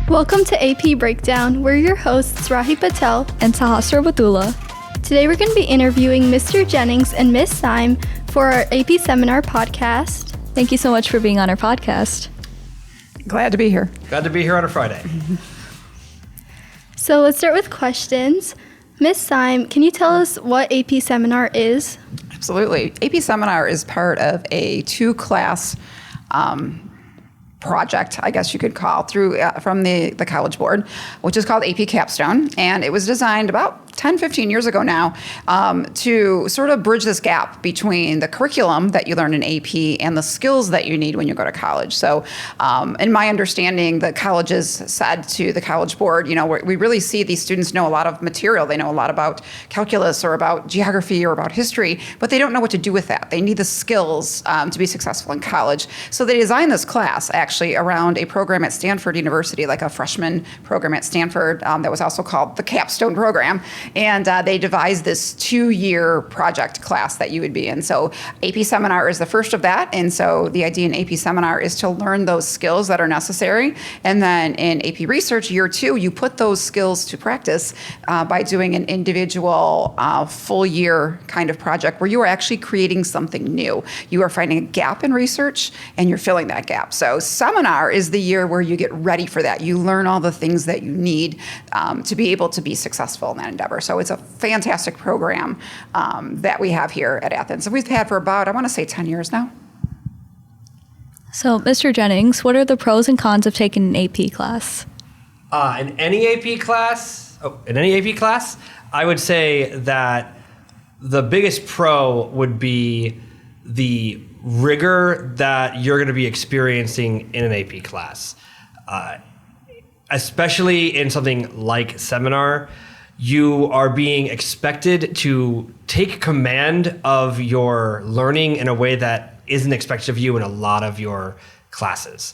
Welcome to AP Breakdown. We're your hosts, Rahi Patel and Sahasra Batula. Today we're going to be interviewing Mr. Jennings and Miss Syme for our AP Seminar podcast. Thank you so much for being on our podcast. Glad to be here. Glad to be here on a Friday. So let's start with questions. Miss Syme, can you tell us what AP Seminar is? Absolutely. AP Seminar is part of a two-class project, I guess you could call, from the College Board, which is called AP Capstone. And it was designed about 10, 15 years ago now to sort of bridge this gap between the curriculum that you learn in AP and the skills that you need when you go to college. So in my understanding, the colleges said to the College Board, we really see these students know a lot of material. They know a lot about calculus or about geography or about history, but they don't know what to do with that. They need the skills to be successful in college. So they designed this class actually around a program at Stanford University, like a freshman program at Stanford that was also called the Capstone Program. And they devised this 2-year project class that you would be in. So AP Seminar is the first of that. And so the idea in AP Seminar is to learn those skills that are necessary. And then in AP Research, year 2, you put those skills to practice by doing an individual full year kind of project where you are actually creating something new. You are finding a gap in research and you're filling that gap. So Seminar is the year where you get ready for that. You learn all the things that you need to be able to be successful in that endeavor. So it's a fantastic program that we have here at Athens. And we've had for about, I want to say 10 years now. So, Mr. Jennings, what are the pros and cons of taking an AP class? In any AP class, I would say that the biggest pro would be the rigor that you're going to be experiencing in an AP class. Especially in something like Seminar, you are being expected to take command of your learning in a way that isn't expected of you in a lot of your classes.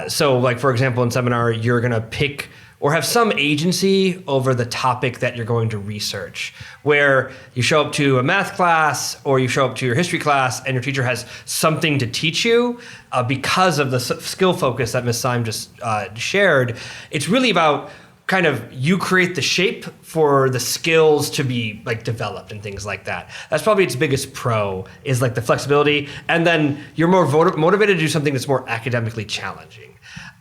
So like, for example, in Seminar, you're going to pick or have some agency over the topic that you're going to research, where you show up to a math class or you show up to your history class and your teacher has something to teach you because of the skill focus that Ms. Syme just shared. It's really about kind of you create the shape for the skills to be like developed and things like that. That's probably its biggest pro, is like the flexibility. And then you're more motivated to do something that's more academically challenging.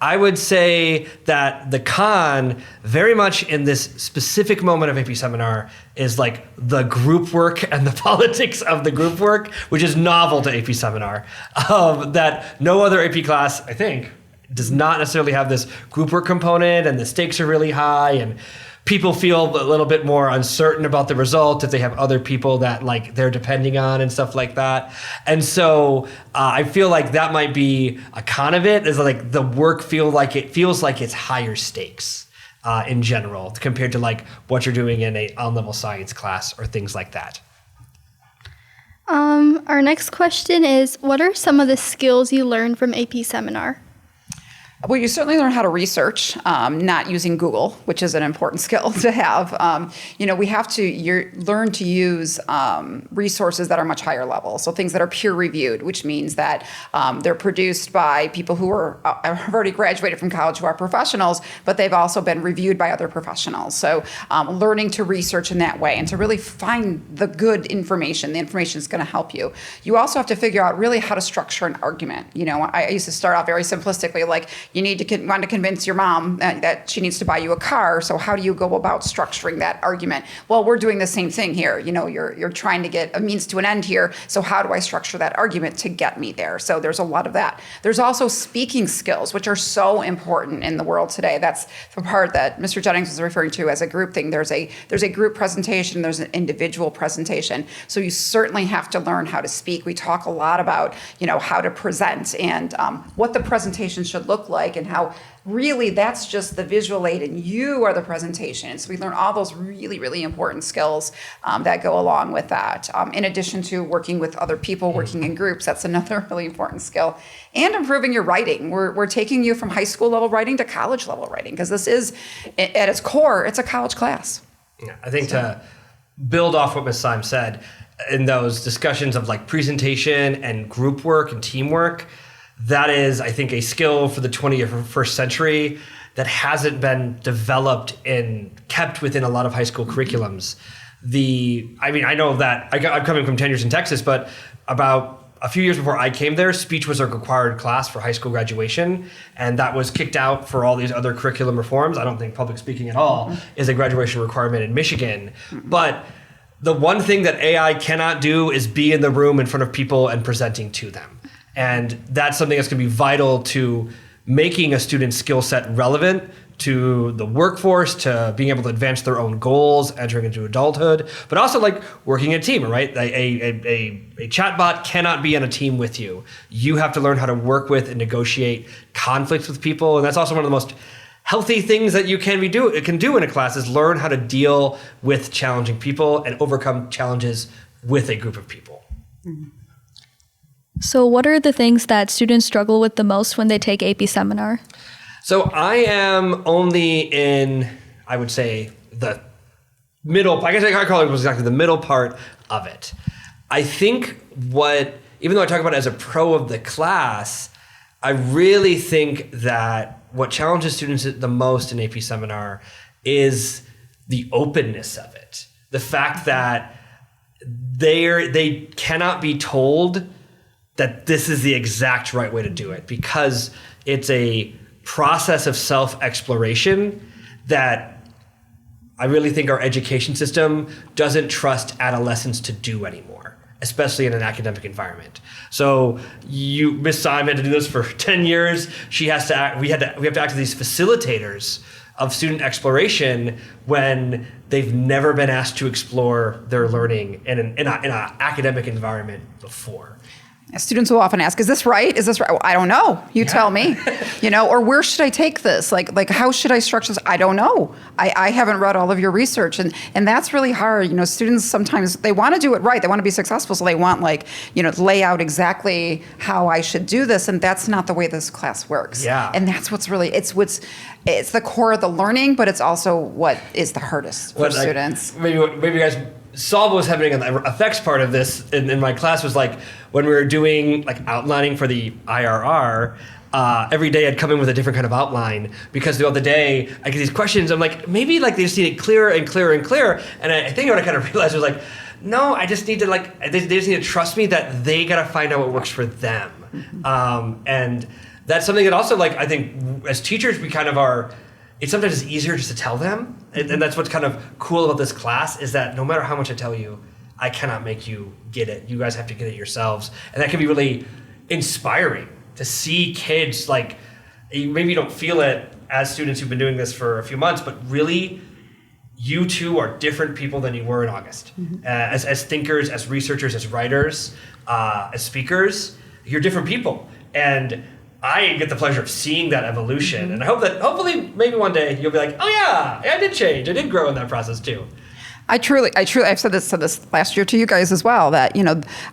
I would say that the con, very much in this specific moment of AP Seminar, is like the group work and the politics of the group work, which is novel to AP Seminar, that no other AP class, I think, does not necessarily have this group work component, and the stakes are really high, and people feel a little bit more uncertain about the result if they have other people that like they're depending on and stuff like that. And so I feel like that might be a con of it, is like the work feels like it's higher stakes in general compared to like what you're doing in a on-level science class or things like that. Our next question is, what are some of the skills you learned from AP Seminar? Well, you certainly learn how to research, not using Google, which is an important skill to have. We have to learn to use resources that are much higher level. So things that are peer reviewed, which means that they're produced by people who have already graduated from college, who are professionals, but they've also been reviewed by other professionals. So learning to research in that way and to really find the good information. The information is going to help you. You also have to figure out really how to structure an argument. I used to start off very simplistically, like, you want to convince your mom that she needs to buy you a car. So how do you go about structuring that argument? Well, we're doing the same thing here. You're trying to get a means to an end here. So how do I structure that argument to get me there? So there's a lot of that. There's also speaking skills, which are so important in the world today. That's the part that Mr. Jennings was referring to as a group thing. There's a group presentation. There's an individual presentation. So you certainly have to learn how to speak. We talk a lot about, how to present and what the presentation should look like, and how really that's just the visual aid and you are the presentation. And so we learn all those really, really important skills that go along with that. In addition to working with other people, working in groups, that's another really important skill. And improving your writing. We're taking you from high school level writing to college level writing, because this is, at its core, it's a college class. Yeah, I think to build off what Ms. Syme said, in those discussions of like presentation and group work and teamwork, that is, I think, a skill for the 21st century that hasn't been developed and kept within a lot of high school curriculums. I know that I'm coming from 10 years in Texas, but about a few years before I came there, speech was a required class for high school graduation, and that was kicked out for all these other curriculum reforms. I don't think public speaking at all is a graduation requirement in Michigan. But the one thing that AI cannot do is be in the room in front of people and presenting to them. And that's something that's going to be vital to making a student's skill set relevant to the workforce, to being able to advance their own goals, entering into adulthood, but also like working a team, right? A chatbot cannot be on a team with you. You have to learn how to work with and negotiate conflicts with people. And that's also one of the most healthy things that you can do in a class is learn how to deal with challenging people and overcome challenges with a group of people. So what are the things that students struggle with the most when they take AP Seminar? So I am only in, I would say, the middle, I guess I call it exactly the middle part of it. I think even though I talk about it as a pro of the class, I really think that what challenges students the most in AP Seminar is the openness of it. The fact that they cannot be told that this is the exact right way to do it because it's a process of self-exploration that I really think our education system doesn't trust adolescents to do anymore, especially in an academic environment. So Miss Syme had to do this for 10 years. We have to act as these facilitators of student exploration when they've never been asked to explore their learning in an academic environment before. Students will often ask, is this right? Is this right? Well, I don't know. You tell me, or where should I take this? Like how should I structure this? I don't know. I haven't read all of your research. And that's really hard. Students sometimes, they want to do it right. They want to be successful. So they want lay out exactly how I should do this. And that's not the way this class works. Yeah. And that's it's the core of the learning, but it's also what is the hardest for students. Maybe you guys saw what was happening on the effects part of this in my class was like when we were doing like outlining for the IRR, every day I'd come in with a different kind of outline because throughout the day I get these questions. I'm like, maybe like they just need it clearer and clearer and clearer. And I think what I kind of realized was like, no, I just need to they just need to trust me that they got to find out what works for them. And that's something that also I think as teachers, we kind of are, it's sometimes easier just to tell them. And that's what's kind of cool about this class is that no matter how much I tell you, I cannot make you get it. You guys have to get it yourselves. And that can be really inspiring to see kids maybe you don't feel it as students who've been doing this for a few months, but really you two are different people than you were in August. As thinkers, as researchers, as writers, as speakers, you're different people. And I get the pleasure of seeing that evolution. And I hope that hopefully maybe one day you'll be like, oh yeah, I did change. I did grow in that process too. I've said this last year to you guys as well, that,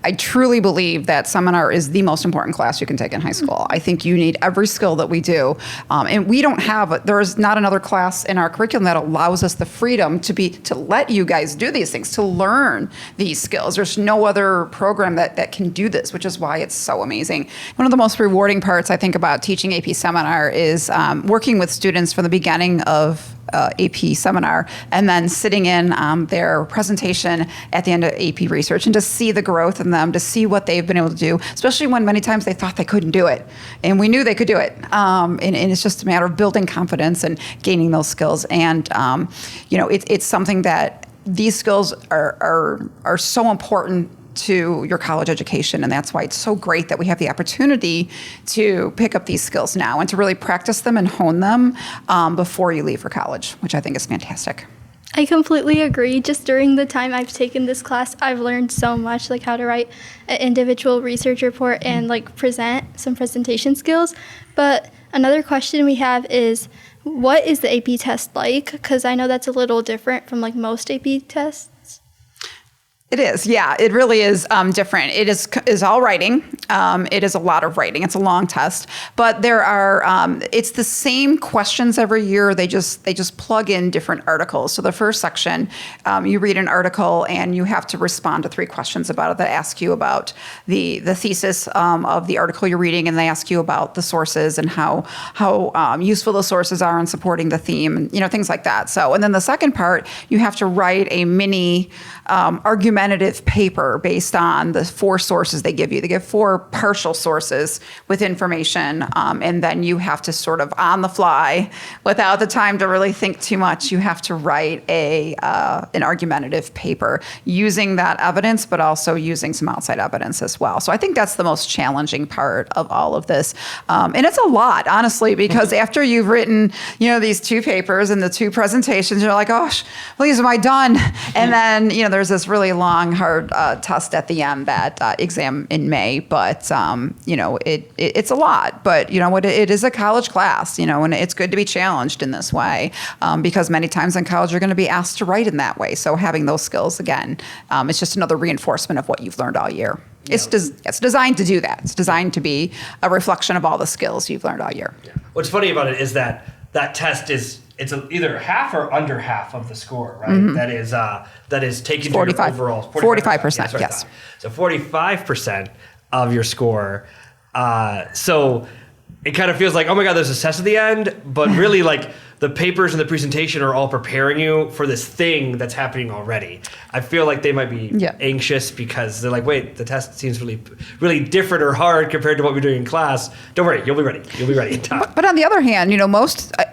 I truly believe that seminar is the most important class you can take in high school. I think you need every skill that we do. And there is not another class in our curriculum that allows us the freedom to let you guys do these things, to learn these skills. There's no other program that can do this, which is why it's so amazing. One of the most rewarding parts I think about teaching AP Seminar is working with students from the beginning of AP Seminar and then sitting in their presentation at the end of AP Research and to see the growth in them, to see what they've been able to do, especially when many times they thought they couldn't do it. And we knew they could do it. And it's just a matter of building confidence and gaining those skills. And, it's something that these skills are so important to your college education, and that's why it's so great that we have the opportunity to pick up these skills now and to really practice them and hone them before you leave for college, which I think is fantastic. I completely agree. Just during the time I've taken this class, I've learned so much, like how to write an individual research report and present some presentation skills. But another question we have is, what is the AP test like? Because I know that's a little different from most AP tests. It is, yeah. It really is different. It is all writing. It is a lot of writing. It's a long test, but there are. It's the same questions every year. They just plug in different articles. So the first section, you read an article and you have to respond to 3 questions about it that ask you about the thesis of the article you're reading, and they ask you about the sources and how useful the sources are in supporting the theme, and things like that. So, and then the second part, you have to write a mini argumentative paper based on the 4 sources they give you. They give 4 partial sources with information, and then you have to sort of on the fly, without the time to really think too much, you have to write an argumentative paper using that evidence, but also using some outside evidence as well. So I think that's the most challenging part of all of this. And it's a lot, honestly, because after you've written, these 2 papers and the 2 presentations, you're like, oh, please, am I done? And then, there's this really long, hard test at the end, that exam in May. But, it's a lot. But, it is a college class, and it's good to be challenged in this way, because many times in college you're going to be asked to write in that way. So having those skills, again, it's just another reinforcement of what you've learned all year. Yeah. It's designed to do that. It's designed to be a reflection of all the skills you've learned all year. Yeah. What's funny about it is that test it's either half or under half of the score, right? Mm-hmm. That is taken to your overall 45%. Yes. So 45% of your score. So it kind of feels like, oh my God, there's a test at the end, but really like the papers and the presentation are all preparing you for this thing that's happening already. I feel like they might be anxious because they're like, wait, the test seems really, really different or hard compared to what we're doing in class. Don't worry, you'll be ready. You'll be ready. But on the other hand,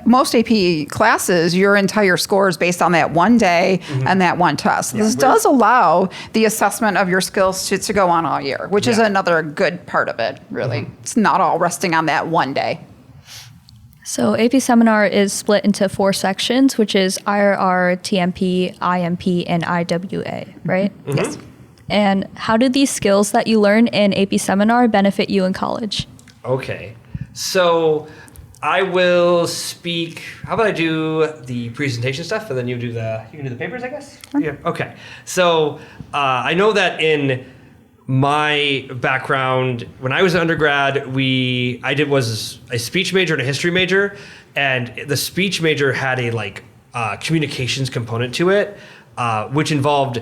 most AP classes, your entire score is based on that one day and that one test. This does allow the assessment of your skills to go on all year, which is another good part of it, really. Mm-hmm. It's not all resting on that one day. So AP Seminar is split into 4 sections, which is IRR, TMP, IMP, and IWA, right? Mm-hmm. Yes. And how do these skills that you learn in AP Seminar benefit you in college? Okay. So I will speak. How about I do the presentation stuff, and then you can do the papers, I guess? Okay. Yeah. Okay. So I know that in my background, when I was an undergrad, I was a speech major and a history major, and the speech major had a communications component to it, which involved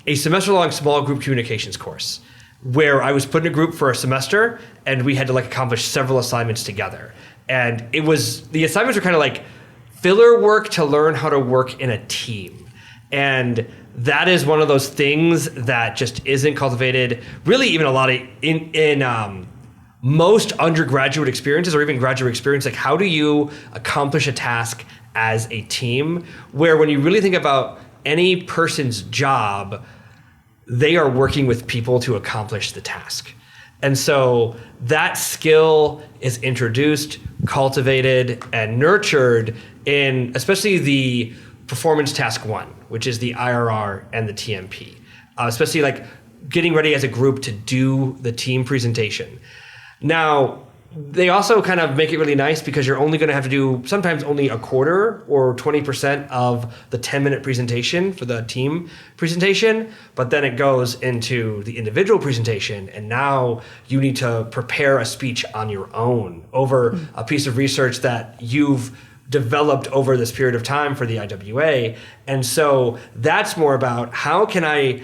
a semester-long small group communications course, where I was put in a group for a semester, and we had to accomplish several assignments together. And the assignments were kind of filler work to learn how to work in a team. And that is one of those things that just isn't cultivated really even a lot in most undergraduate experiences or even graduate experience. How do you accomplish a task as a team, where when you really think about any person's job, they are working with people to accomplish the task. And so that skill is introduced, cultivated, and nurtured in especially the performance task 1, which is the IRR and the TMP, especially getting ready as a group to do the team presentation. Now, they also kind of make it really nice because you're only going to have to do sometimes only a quarter or 20% of the 10-minute presentation for the team presentation, but then it goes into the individual presentation, and now you need to prepare a speech on your own over a piece of research that you've developed over this period of time for the IWA. And so that's more about how can I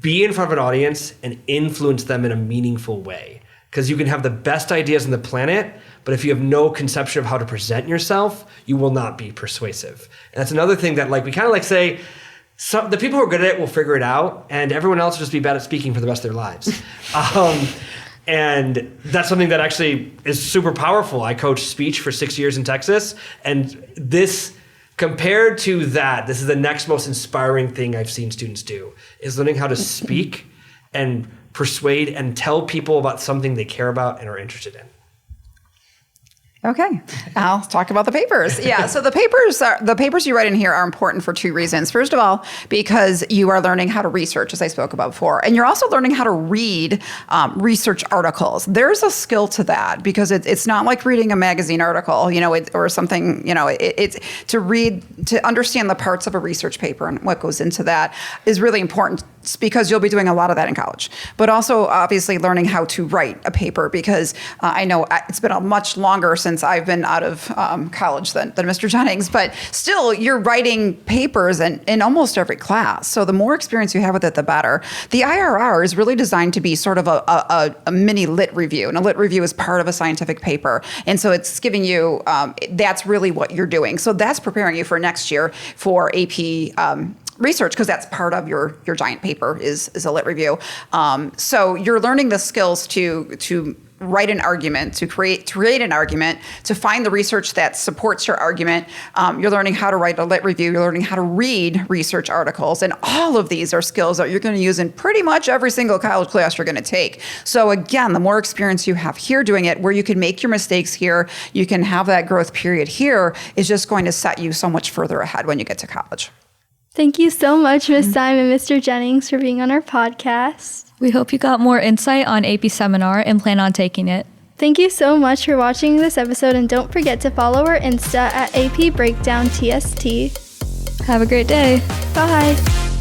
be in front of an audience and influence them in a meaningful way? Because you can have the best ideas on the planet, but if you have no conception of how to present yourself, you will not be persuasive. And that's another thing that we kind of say, the people who are good at it will figure it out, and everyone else will just be bad at speaking for the rest of their lives. And that's something that actually is super powerful. I coached speech for 6 years in Texas, and this, compared to that, this is the next most inspiring thing I've seen students do, is learning how to speak and persuade and tell people about something they care about and are interested in. Okay, I'll talk about the papers. Yeah, so the papers you write in here are important for 2 reasons. First of all, because you are learning how to research, as I spoke about before, and you're also learning how to read research articles. There's a skill to that because it's not like reading a magazine article, or something. It's to understand the parts of a research paper and what goes into that is really important because you'll be doing a lot of that in college, but also obviously learning how to write a paper, because I know it's been a much longer since I've been out of college than Mr. Jennings, but still you're writing papers in almost every class. So the more experience you have with it, the better. The IRR is really designed to be sort of a mini lit review, and a lit review is part of a scientific paper. And so it's giving you, that's really what you're doing. So that's preparing you for next year for AP research, because that's part of your giant paper is a lit review. So you're learning the skills to write an argument, to create an argument, to find the research that supports your argument. You're learning how to write a lit review. You're learning how to read research articles. And all of these are skills that you're going to use in pretty much every single college class you're going to take. So again, the more experience you have here doing it, where you can make your mistakes here, you can have that growth period here, is just going to set you so much further ahead when you get to college. Thank you so much, Ms. Syme and Mr. Jennings, for being on our podcast. We hope you got more insight on AP Seminar and plan on taking it. Thank you so much for watching this episode, and don't forget to follow our Insta at AP Breakdown TST. Have a great day. Bye.